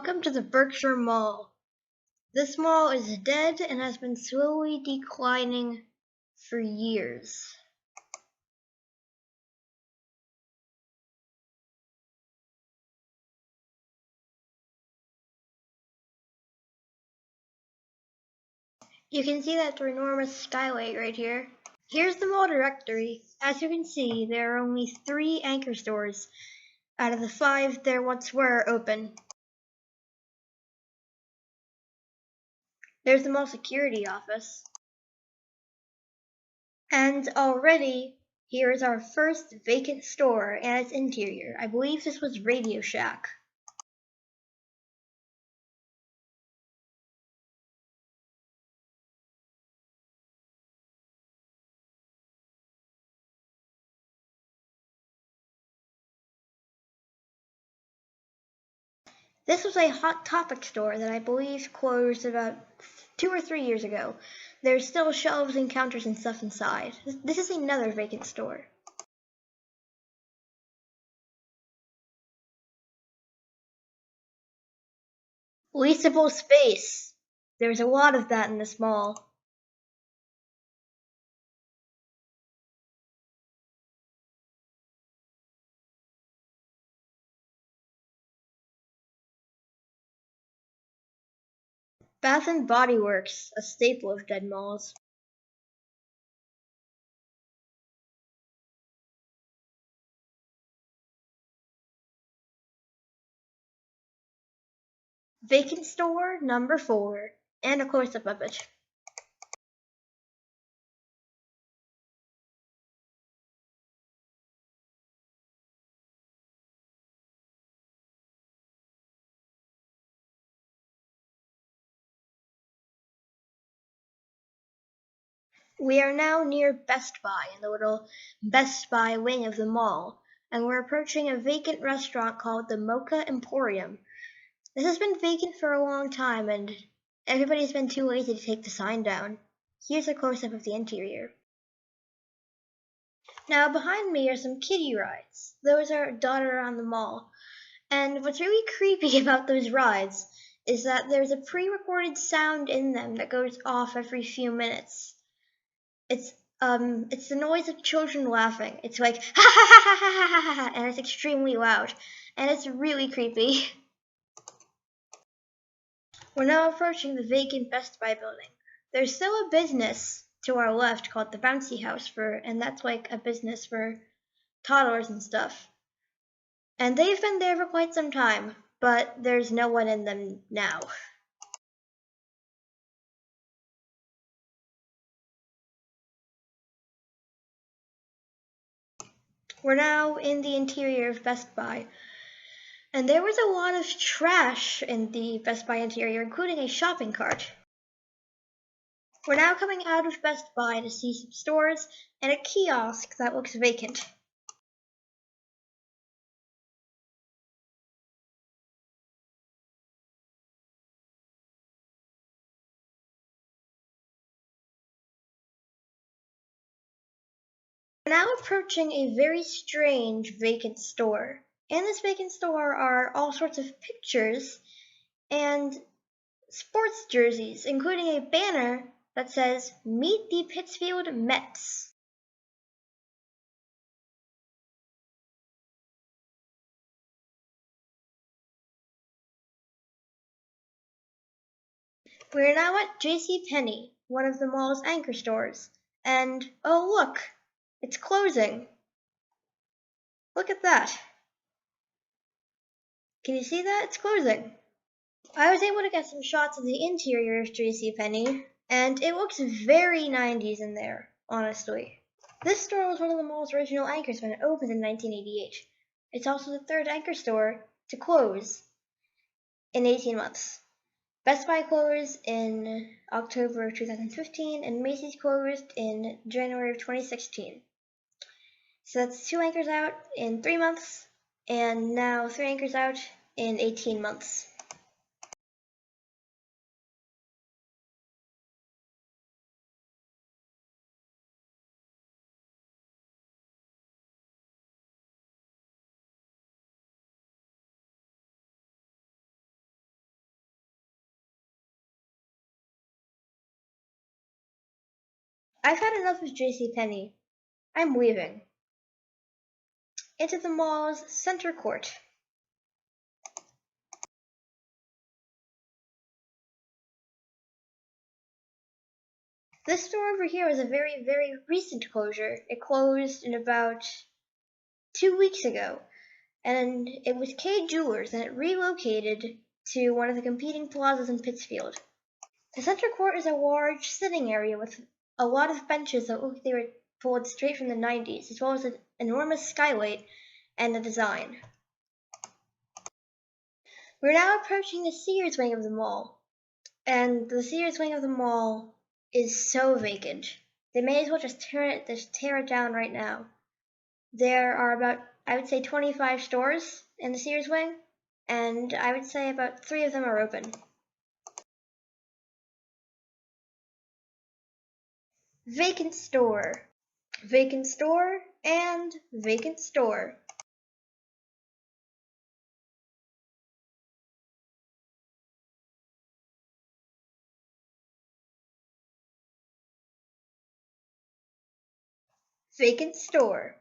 Welcome to the Berkshire Mall. This mall is dead and has been slowly declining for years. You can see that enormous skylight right here. Here's the mall directory. As you can see, there are only 3 anchor stores out of the 5 there once were open. There's the mall security office. And already, here is our first vacant store and its interior. I believe this was Radio Shack. This was a Hot Topic store that I believe closed about 2 or 3 years ago. There's still shelves and counters and stuff inside. This is another vacant store. Leasable space. There's a lot of that in this mall. Bath and Body Works, a staple of dead malls. Vacant store number 4, and a close-up of it. We are now near Best Buy in the little Best Buy wing of the mall, and we're approaching a vacant restaurant called the Mocha Emporium. This has been vacant for a long time, and everybody's been too lazy to take the sign down. Here's a close-up of the interior. Now behind me are some kiddie rides. Those are dotted around the mall. And what's really creepy about those rides is that there's a pre-recorded sound in them that goes off every few minutes. It's the noise of children laughing. It's like ha ha ha ha ha ha ha ha, and it's extremely loud, and it's really creepy. We're now approaching the vacant Best Buy building. There's still a business to our left called the Bouncy House and that's like a business for toddlers and stuff. And they've been there for quite some time, but there's no one in them now. We're now in the interior of Best Buy, and there was a lot of trash in the Best Buy interior, including a shopping cart. We're now coming out of Best Buy to see some stores and a kiosk that looks vacant. We're now approaching a very strange vacant store. In this vacant store are all sorts of pictures and sports jerseys, including a banner that says, "Meet the Pittsfield Mets." We're now at JCPenney, one of the mall's anchor stores, and oh look, it's closing. Look at that. Can you see that? It's closing. I was able to get some shots of the interior of JCPenney, and it looks very 90s in there, honestly. This store was one of the mall's original anchors when it opened in 1988. It's also the 3rd anchor store to close in 18 months. Best Buy closed in October of 2015, and Macy's closed in January of 2016. So that's 2 anchors out in 3 months, and now 3 anchors out in 18 months. I've had enough of JCPenney. I'm leaving. Into the mall's center court. This store over here is a very, very recent closure. It closed in about 2 weeks ago, and it was K Jewelers, and it relocated to one of the competing plazas in Pittsfield. The center court is a large sitting area with a lot of benches that look like they were pulled straight from the 90s, as well as an enormous skylight and a design. We're now approaching the Sears wing of the mall, and the Sears wing of the mall is so vacant. They may as well just tear it down right now. There are about, I would say, 25 stores in the Sears wing, and I would say about 3 of them are open. Vacant store, and vacant store. Vacant store.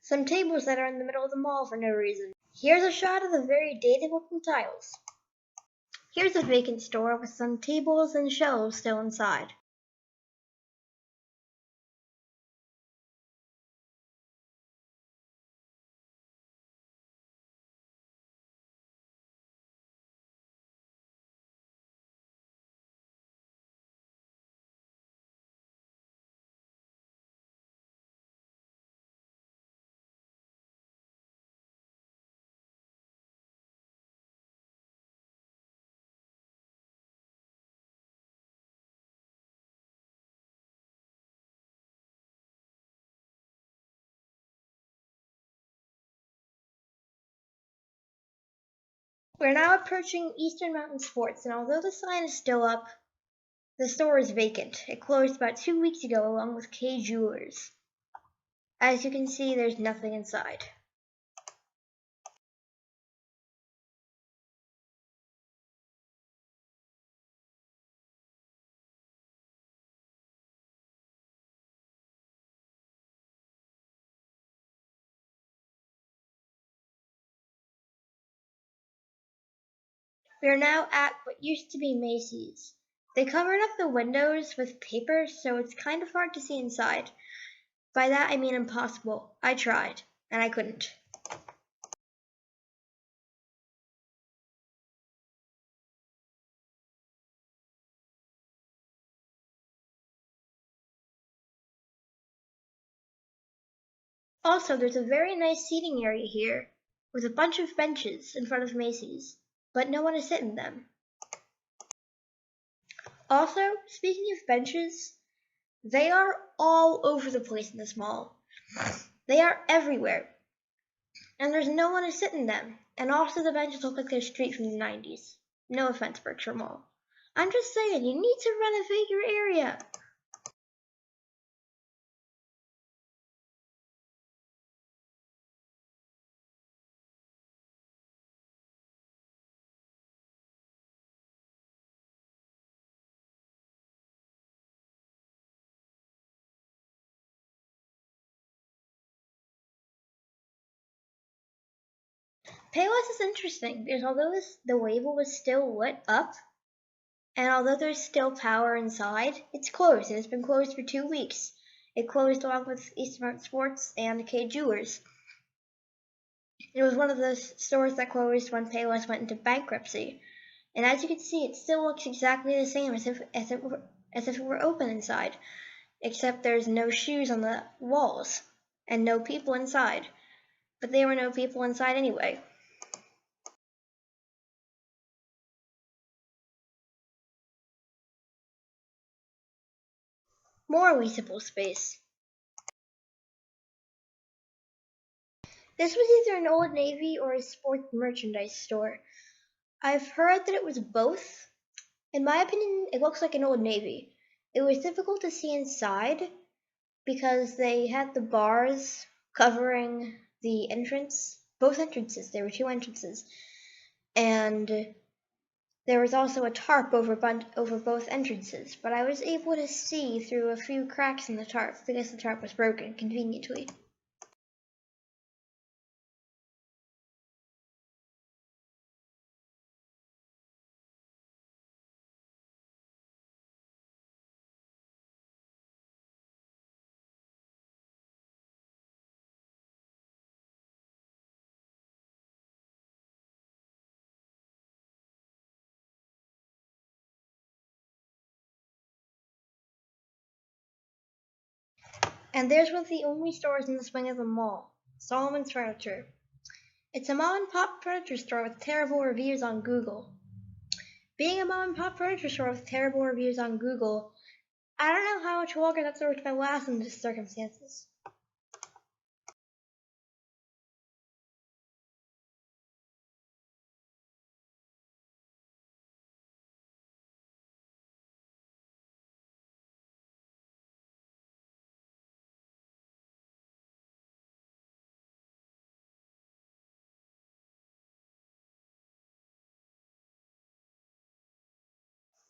Some tables that are in the middle of the mall for no reason. Here's a shot of the very dated looking tiles. Here's a vacant store with some tables and shelves still inside. We're now approaching Eastern Mountain Sports, and although the sign is still up, the store is vacant. It closed about 2 weeks ago along with K Jewelers. As you can see, there's nothing inside. We are now at what used to be Macy's. They covered up the windows with paper, so it's kind of hard to see inside. By that I mean impossible. I tried, and I couldn't. Also, there's a very nice seating area here, with a bunch of benches in front of Macy's, but no one is sitting in them. Also, speaking of benches, they are all over the place in this mall. They are everywhere, and there's no one to sit in them. And also the benches look like they're straight from the 90s. No offense, Berkshire Mall. I'm just saying, you need to renovate your area. Payless is interesting because although the label was still lit up, and although there's still power inside, it's closed. It has been closed for 2 weeks. It closed along with Eastern Sports and K Jewelers. It was one of the stores that closed when Payless went into bankruptcy. And as you can see, it still looks exactly the same as if it were open inside, except there's no shoes on the walls and no people inside. But there were no people inside anyway. More leasable space. This was either an Old Navy or a sports merchandise store. I've heard that it was both. In my opinion, it looks like an Old Navy. It was difficult to see inside because they had the bars covering the entrance, both entrances. There were 2 entrances. And There was also a tarp over both entrances, but I was able to see through a few cracks in the tarp because the tarp was broken, conveniently. And there's one of the only stores in this wing of the mall, Solomon's Furniture. It's a mom-and-pop furniture store with terrible reviews on Google. Being a mom-and-pop furniture store with terrible reviews on Google, I don't know how much longer that store can last in these circumstances.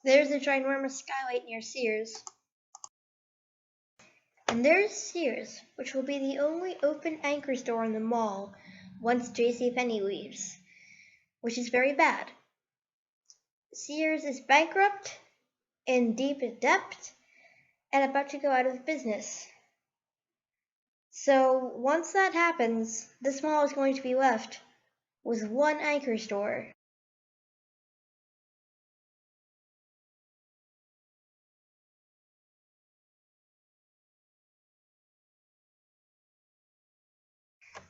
There's a ginormous skylight near Sears. And there's Sears, which will be the only open anchor store in the mall once JCPenney leaves, which is very bad. Sears is bankrupt, in deep debt, and about to go out of business. So once that happens, this mall is going to be left with one anchor store.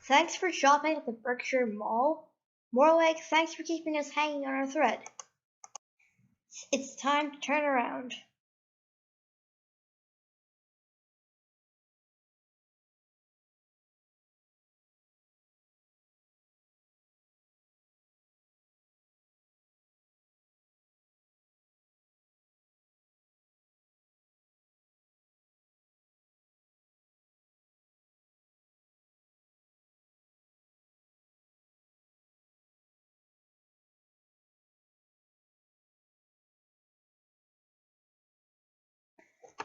Thanks for shopping at the Berkshire Mall. More like thanks for keeping us hanging on our thread. It's time to turn around.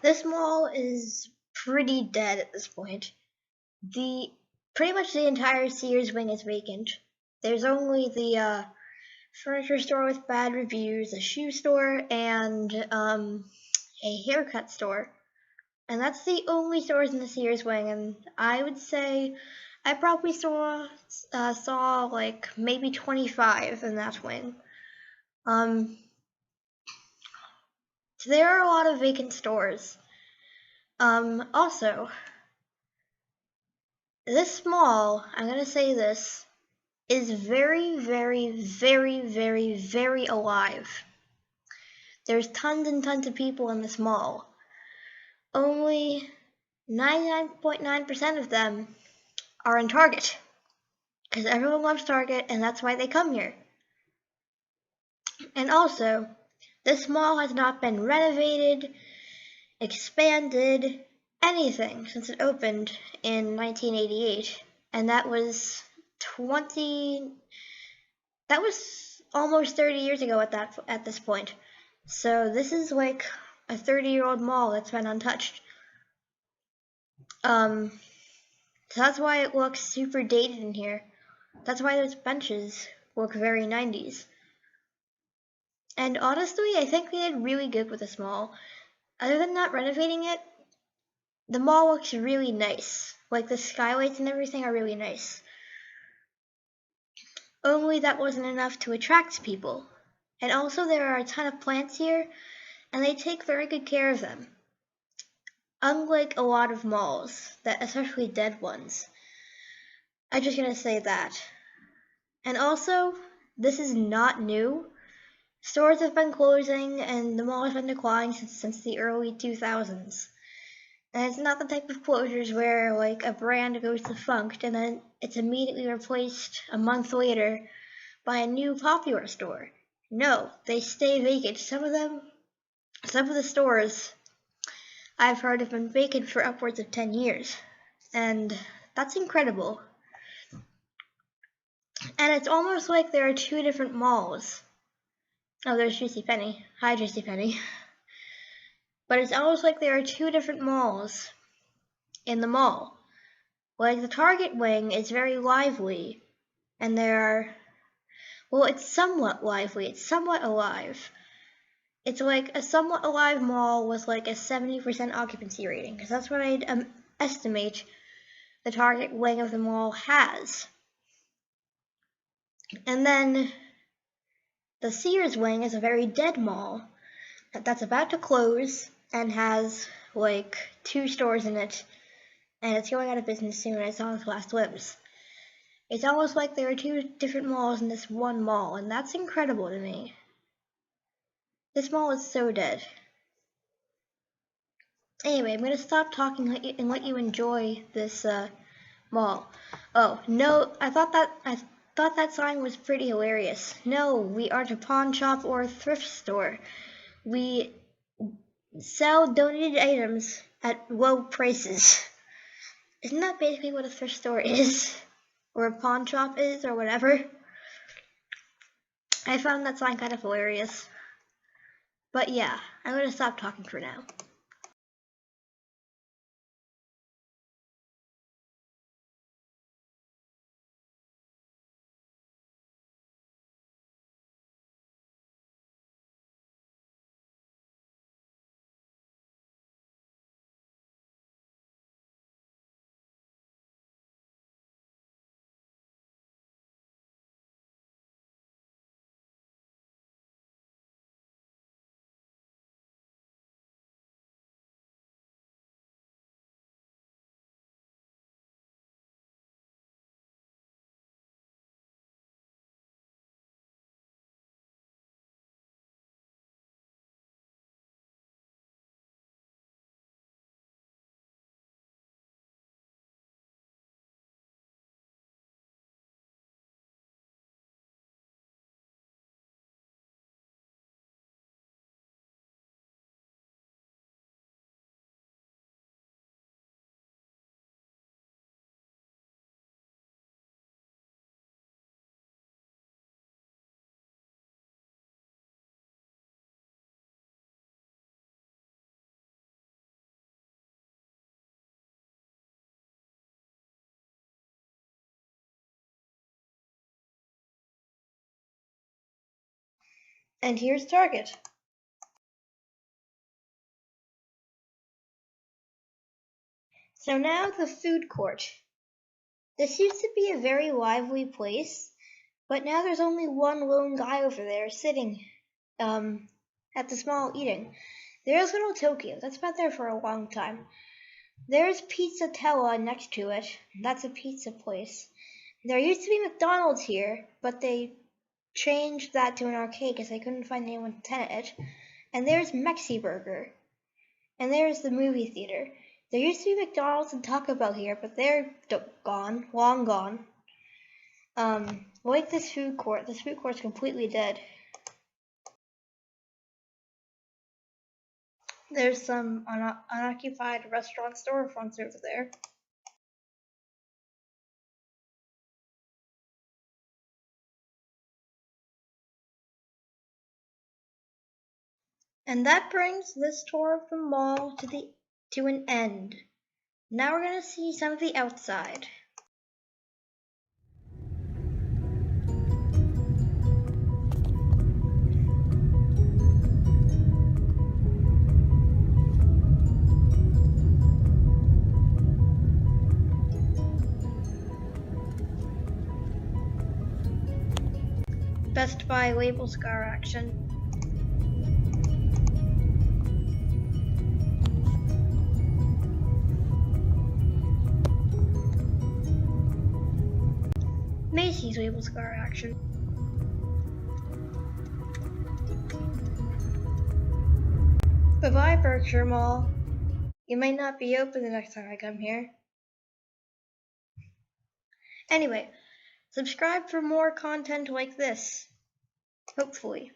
This mall is pretty dead at this point. Pretty much the entire Sears wing is vacant. There's only the furniture store with bad reviews, a shoe store, and a haircut store. And that's the only stores in the Sears wing, and I would say I probably saw like maybe 25 in that wing. So there are a lot of vacant stores. Also, this mall, I'm gonna say this, is very, very, very, very, very alive. There's tons and tons of people in this mall. Only 99.9% of them are in Target, because everyone loves Target and that's why they come here. And also, this mall has not been renovated, expanded, anything since it opened in 1988, and that was almost 30 years ago at this point. So this is like a 30-year-old mall that's been untouched. So that's why it looks super dated in here. That's why those benches look very 90s. And honestly, I think they did really good with this mall. Other than not renovating it, the mall looks really nice. Like the skylights and everything are really nice. Only that wasn't enough to attract people. And also there are a ton of plants here, and they take very good care of them. Unlike a lot of malls, especially dead ones. I'm just gonna say that. And also, this is not new. Stores have been closing and the mall has been declining since the early 2000s. And it's not the type of closures where like a brand goes defunct and then it's immediately replaced a month later by a new popular store. No, they stay vacant. Some of the stores I've heard have been vacant for upwards of 10 years. And that's incredible. And it's almost like there are two different malls. Oh, there's JCPenney. Hi, JCPenney. But it's almost like there are two different malls in the mall. Like, the Target wing is very lively, and it's somewhat lively, it's somewhat alive. It's like a somewhat alive mall with like a 70% occupancy rating, because that's what I'd estimate the Target wing of the mall has. And then the Sears wing is a very dead mall that's about to close and has like 2 stores in it, and it's going out of business soon. It's on its last limbs. It's almost like there are 2 different malls in this one mall, and that's incredible to me. This mall is so dead. Anyway, I'm gonna stop talking and let you enjoy this mall. Oh no, I thought that sign was pretty hilarious. No, we aren't a pawn shop or a thrift store. We sell donated items at low prices. Isn't that basically what a thrift store is? Or a pawn shop is, or whatever? I found that sign kind of hilarious. But yeah, I'm gonna stop talking for now. And here's Target. So now the food court. This used to be a very lively place, but now there's only one lone guy over there sitting at the small eating. There's Little Tokyo. That's been there for a long time. There's Pizzatella next to it. That's a pizza place. There used to be McDonald's here, but they changed that to an arcade because they couldn't find anyone to tenant it. And there's Mexi Burger. And there's the movie theater. There used to be McDonald's and Taco Bell here, but they're gone, long gone. Like this food court's completely dead. There's some unoccupied restaurant storefronts over there. And that brings this tour of the mall to an end. Now we're gonna see some of the outside. Best Buy label scar action. Macy's label scar action. Bye-bye, Berkshire Mall. You might not be open the next time I come here. Anyway, subscribe for more content like this. Hopefully.